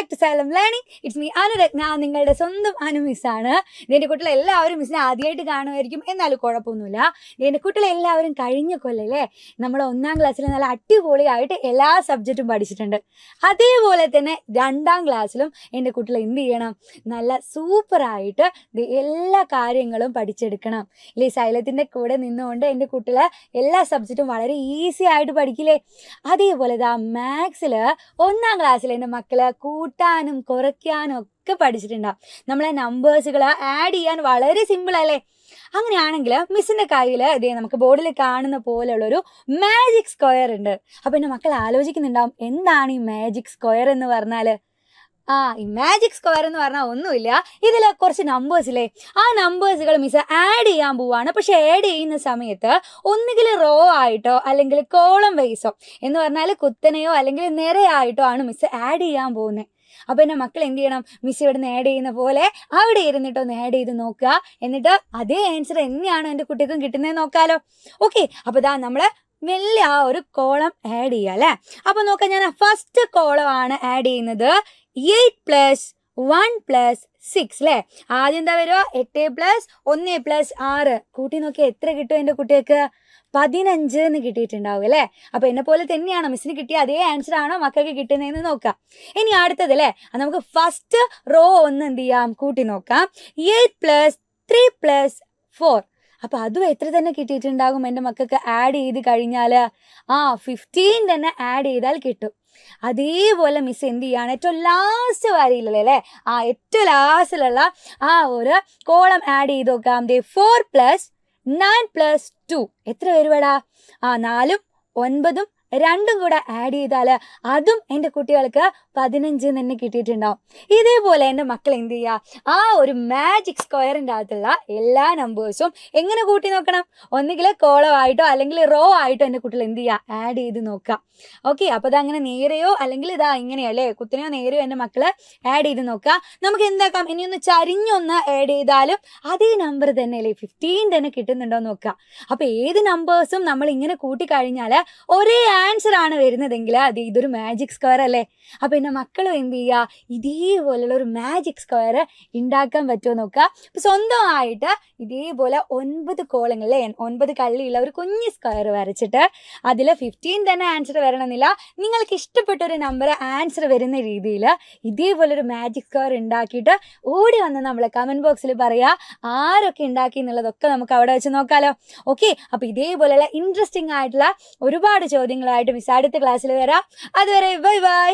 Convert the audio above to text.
Back to Xylem Learning. It's me Anuratna, നിങ്ങളുടെ സ്വന്തം അനു മിസ്സാണ്. എൻ്റെ കുട്ടികളെ എല്ലാവരും മിസ്സിനെ ആദ്യമായിട്ട് കാണുമായിരിക്കും, എന്നാലും കുഴപ്പമൊന്നുമില്ല. എൻ്റെ കുട്ടികളെ എല്ലാവരും കഴിഞ്ഞ കൊല്ലല്ലേ നമ്മൾ 1ാം ക്ലാസ്സിൽ നല്ല അടിപൊളിയായിട്ട് എല്ലാ സബ്ജക്റ്റും പഠിച്ചിട്ടുണ്ട്. അതേപോലെ തന്നെ 2ാം ക്ലാസ്സിലും എൻ്റെ കുട്ടികളെ എന്ത് ചെയ്യണം, നല്ല സൂപ്പറായിട്ട് എല്ലാ കാര്യങ്ങളും പഠിച്ചെടുക്കണം. ഇല്ലേ, സൈലത്തിൻ്റെ കൂടെ നിന്നുകൊണ്ട് എൻ്റെ കുട്ടികളെ എല്ലാ സബ്ജക്റ്റും വളരെ ഈസി ആയിട്ട് പഠിക്കില്ലേ. അതേപോലെ മാത്സിൽ 1ാം ക്ലാസ്സിൽ എൻ്റെ മക്കള് കൂട്ടാനും കുറയ്ക്കാനും ഒക്കെ പഠിച്ചിട്ടുണ്ടാവും. നമ്മളെ നമ്പേഴ്സുകൾ ആഡ് ചെയ്യാൻ വളരെ സിമ്പിൾ അല്ലേ. അങ്ങനെയാണെങ്കിൽ മിസ്സിൻ്റെ കയ്യിൽ ഇതേ നമുക്ക് ബോർഡിൽ കാണുന്ന പോലെയുള്ളൊരു മാജിക് സ്ക്വയർ ഉണ്ട്. അപ്പം എൻ്റെ മക്കൾ ആലോചിക്കുന്നുണ്ടാവും, എന്താണ് ഈ മാജിക് സ്ക്വയർ എന്ന് പറഞ്ഞാൽ? ഈ മാജിക് സ്ക്വയർ എന്ന് പറഞ്ഞാൽ ഒന്നുമില്ല, ഇതിൽ കുറച്ച് നമ്പേഴ്സില്ലേ, ആ നമ്പേഴ്സുകൾ മിസ് ആഡ് ചെയ്യാൻ പോവാണ്. പക്ഷെ ആഡ് ചെയ്യുന്ന സമയത്ത് ഒന്നുകിൽ റോ ആയിട്ടോ അല്ലെങ്കിൽ കോളം വൈസോ എന്ന് പറഞ്ഞാൽ കുത്തനെയോ അല്ലെങ്കിൽ നിരയായിട്ടോ ആണ് മിസ് ആഡ് ചെയ്യാൻ പോകുന്നത്. അപ്പം എൻ്റെ മക്കൾ എന്ത് ചെയ്യണം, മിസ് ഇവിടെ നിന്ന് ആഡ് ചെയ്യുന്ന പോലെ അവിടെ ഇരുന്നിട്ടോ ഒന്ന് ആഡ് ചെയ്ത് നോക്കുക. എന്നിട്ട് അതേ ആൻസർ എങ്ങനെയാണ് എൻ്റെ കുട്ടിക്കും കിട്ടുന്നത് നോക്കാലോ. ഓക്കെ, അപ്പോൾ നമ്മൾ വലിയ ആ ഒരു കോളം ആഡ് ചെയ്യുക അല്ലേ. അപ്പോൾ നോക്കാം, ഞാൻ ഫസ്റ്റ് കോളം ആണ് ആഡ് ചെയ്യുന്നത്. 8 + 1 + 6 അല്ലേ. ആദ്യം എന്താ വരിക, 8 + 1 + 6 കൂട്ടി നോക്കിയാൽ എത്ര കിട്ടും എൻ്റെ കുട്ടികൾക്ക്? 15 എന്ന് കിട്ടിയിട്ടുണ്ടാവും അല്ലേ. അപ്പോൾ എന്നെ പോലെ തന്നെയാണോ മിസ്സിന് കിട്ടിയ അതേ ആൻസർ ആണോ മക്കൾക്ക് കിട്ടുന്നതെന്ന് നോക്കാം. ഇനി അടുത്തത് അല്ലേ, നമുക്ക് ഫസ്റ്റ് റോ ഒന്ന് എന്ത് ചെയ്യാം, കൂട്ടി നോക്കാം. 8 + 3 + 4. അപ്പോൾ അതും എത്ര തന്നെ കിട്ടിയിട്ടുണ്ടാകും എൻ്റെ മക്കൾക്ക് ആഡ് ചെയ്ത് കഴിഞ്ഞാൽ? 15 തന്നെ ആഡ് ചെയ്താൽ കിട്ടും. അതേപോലെ മിസ് എന്ത് ചെയ്യാണ്, ഏറ്റവും ലാസ്റ്റ് വരിയില്ലേ അല്ലേ, ഏറ്റവും ലാസ്റ്റിലുള്ള ആ ഒരു കോളം ആഡ് ചെയ്ത് നോക്കാം. 4 + 9 + 2 എത്ര വരുവടാ? 4ഉം 9ഉം 2ഉം കൂടെ ആഡ് ചെയ്താൽ അതും എൻ്റെ കുട്ടികൾക്ക് 15 തന്നെ കിട്ടിയിട്ടുണ്ടാവും. ഇതേപോലെ എൻ്റെ മക്കൾ എന്ത് ചെയ്യുക, ആ ഒരു മാജിക് സ്ക്വയറിൻ്റെ അകത്തുള്ള എല്ലാ നമ്പേഴ്സും എങ്ങനെ കൂട്ടി നോക്കണം, ഒന്നുകിൽ കോളമായിട്ടോ അല്ലെങ്കിൽ റോ ആയിട്ടോ എൻ്റെ കുട്ടികൾ എന്ത് ചെയ്യുക, ആഡ് ചെയ്ത് നോക്കാം. ഓക്കെ, അപ്പോൾ അതങ്ങനെ നേരെയോ അല്ലെങ്കിൽ ഇങ്ങനെയല്ലേ, കുത്തനെയോ നേരെയോ എൻ്റെ മക്കൾ ആഡ് ചെയ്ത് നോക്കുക. നമുക്ക് എന്താക്കാം, ഇനിയൊന്ന് ചരിഞ്ഞൊന്ന് ആഡ് ചെയ്താലും അതേ നമ്പർ തന്നെ അല്ലേ, 15 തന്നെ കിട്ടുന്നുണ്ടോ എന്ന് നോക്കുക. അപ്പോൾ ഏത് നമ്പേഴ്സും നമ്മൾ ഇങ്ങനെ കൂട്ടിക്കഴിഞ്ഞാൽ ഒരേ ആൻസർ ആണ് വരുന്നതെങ്കിൽ ഇതൊരു മാജിക് സ്ക്വയർ അല്ലേ. അപ്പോൾ എൻ്റെ മക്കളും എന്ത് ചെയ്യുക, ഇതേപോലെയുള്ള ഒരു മാജിക് സ്ക്വയർ ഉണ്ടാക്കാൻ പറ്റുമോ നോക്കുക. അപ്പോൾ സ്വന്തമായിട്ട് ഇതേപോലെ 9 കോളങ്ങളല്ലേ, 9 കള്ളിയുള്ള ഒരു കുഞ്ഞ് സ്ക്വയർ വരച്ചിട്ട് അതിൽ 15 തന്നെ ആൻസർ വരണമെന്നില്ല, നിങ്ങൾക്ക് ഇഷ്ടപ്പെട്ട ഒരു നമ്പർ ആൻസർ വരുന്ന രീതിയിൽ ഇതേപോലൊരു മാജിക് സ്ക്വയർ ഉണ്ടാക്കിയിട്ട് ഓടി വന്ന് നമ്മളെ കമൻറ്റ് ബോക്സിൽ പറയുക ആരൊക്കെ ഉണ്ടാക്കി എന്നുള്ളതൊക്കെ നമുക്ക് അവിടെ വെച്ച് നോക്കാമല്ലോ. ഓക്കെ, അപ്പോൾ ഇതേപോലെയുള്ള ഇൻട്രസ്റ്റിംഗ് ആയിട്ടുള്ള ഒരുപാട് ചോദ്യങ്ങളായിട്ട് മിസ് അടുത്ത ക്ലാസ്സിൽ വരാം. അതുവരെ ബൈ ബൈ.